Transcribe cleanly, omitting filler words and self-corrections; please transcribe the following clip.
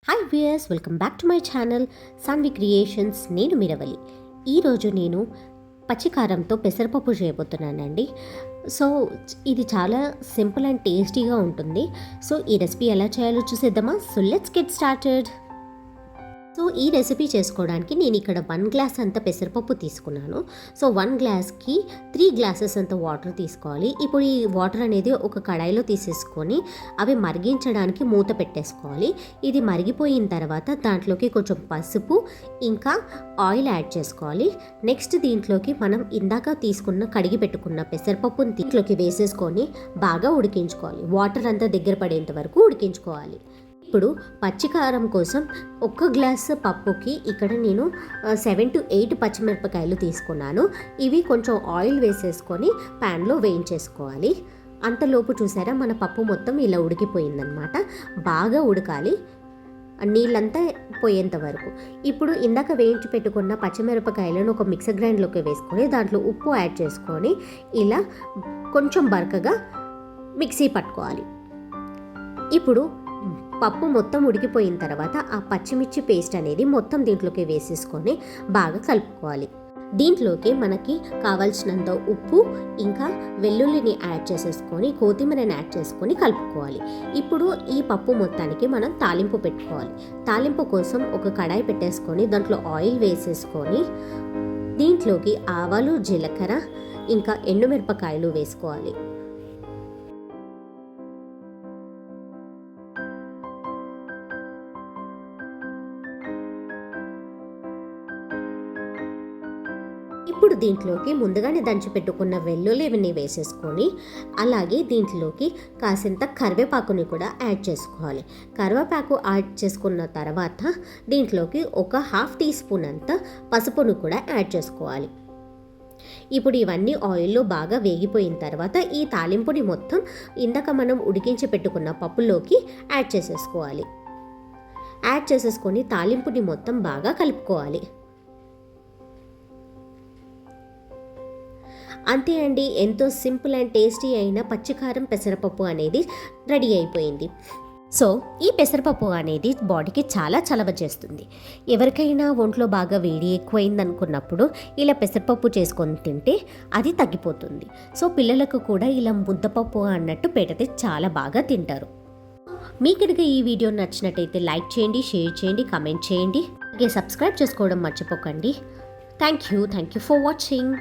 Hi viewers, welcome back to my channel Saanvi creations. నేను మిరవలి. ఈరోజు నేను పచ్చికారంతో పెసరపప్పు చేయబోతున్నానండి. సో ఇది చాలా సింపుల్ అండ్ టేస్టీగా ఉంటుంది. సో ఈ రెసిపీ ఎలా చేయాలో చూసేద్దామా? So let's get started. So ఈ రెసిపీ చేసుకోవడానికి నేను ఇక్కడ 1 గ్లాస్ అంత పెసరపప్పు తీసుకున్నాను. సో 1 గ్లాస్కి 3 గ్లాసెస్ అంత వాటర్ తీసుకోవాలి. ఇప్పుడు ఈ వాటర్ అనేది ఒక కడాయిలో తీసేసుకొని అవి మరిగించడానికి మూత పెట్టేసుకోవాలి. ఇది మరిగిపోయిన తర్వాత దాంట్లోకి కొంచెం పసుపు ఇంకా ఆయిల్ యాడ్ చేసుకోవాలి. నెక్స్ట్ దీంట్లోకి మనం ఇందాక కడిగి పెట్టుకున్న పెసరపప్పుని దీంట్లోకి వేసేసుకొని బాగా ఉడికించుకోవాలి. వాటర్ అంతా దగ్గర పడేంత వరకు ఉడికించుకోవాలి. ఇప్పుడు పచ్చికారం కోసం 1 గ్లాస్ పప్పుకి ఇక్కడ నేను 7 to 8 పచ్చిమిరపకాయలు తీసుకున్నాను. ఇవి కొంచెం ఆయిల్ వేసేసుకొని ప్యాన్లో వేయించేసుకోవాలి. అంతలోపు చూసారా, మన పప్పు మొత్తం ఇలా ఉడికిపోయిందనమాట. బాగా ఉడకాలి, నీళ్ళంతా పోయేంత వరకు. ఇప్పుడు ఇందాక వేయించి పెట్టుకున్న పచ్చిమిరపకాయలను ఒక మిక్సర్ గ్రైండ్లోకి వేసుకొని దాంట్లో ఉప్పు యాడ్ చేసుకొని ఇలా కొంచెం బరకగా మిక్సీ పట్టుకోవాలి. ఇప్పుడు పప్పు మొత్తం ఉడికిపోయిన తర్వాత ఆ పచ్చిమిర్చి పేస్ట్ అనేది మొత్తం దీంట్లోకి వేసేసుకొని బాగా కలుపుకోవాలి. దీంట్లోకి మనకి కావాల్సినంత ఉప్పు ఇంకా వెల్లుల్లిని యాడ్ చేసేసుకొని కొత్తిమీరని యాడ్ చేసుకొని కలుపుకోవాలి. ఇప్పుడు ఈ పప్పు మొత్తానికి మనం తాలింపు పెట్టుకోవాలి. తాలింపు కోసం ఒక కడాయి పెట్టేసుకొని దాంట్లో ఆయిల్ వేసేసుకొని దీంట్లోకి ఆవాలు, జీలకర్ర ఇంకా ఎండుమిరపకాయలు వేసుకోవాలి. ఇప్పుడు దీంట్లోకి ముందుగానే దంచి పెట్టుకున్న వెల్లుల్లిని వేసేసుకొని అలాగే దీంట్లోకి కాసింత కరివేపాకుని కూడా యాడ్ చేసుకోవాలి. కరివేపాకు యాడ్ చేసుకున్న తర్వాత దీంట్లోకి ఒక 1/2 టీ స్పూన్ అంత పసుపును కూడా యాడ్ చేసుకోవాలి. ఇప్పుడు ఇవన్నీ ఆయిల్లో బాగా వేగిపోయిన తర్వాత ఈ తాలింపుని మొత్తం ఇందాక మనం ఉడికించి పెట్టుకున్న పప్పులోకి యాడ్ చేసేసుకోవాలి. యాడ్ చేసేసుకొని తాలింపుని మొత్తం బాగా కలుపుకోవాలి. అంతే అండి, ఎంతో సింపుల్ అండ్ టేస్టీ అయిన పచ్చికారం పెసరపప్పు అనేది రెడీ అయిపోయింది. సో ఈ పెసరపప్పు అనేది బాడీకి చాలా చలవ చేస్తుంది. ఎవరికైనా ఒంట్లో బాగా వేడి ఎక్కువైంది అనుకున్నప్పుడు ఇలా పెసరపప్పు చేసుకొని తింటే అది తగ్గిపోతుంది. సో పిల్లలకు కూడా ఇలా ముద్దపప్పు అన్నట్టు పెడితే చాలా బాగా తింటారు. మీకు కనుక ఈ వీడియో నచ్చినట్టయితే లైక్ చేయండి, షేర్ చేయండి, కమెంట్ చేయండి, అలాగే సబ్స్క్రైబ్ చేసుకోవడం మర్చిపోకండి. Thank you for watching.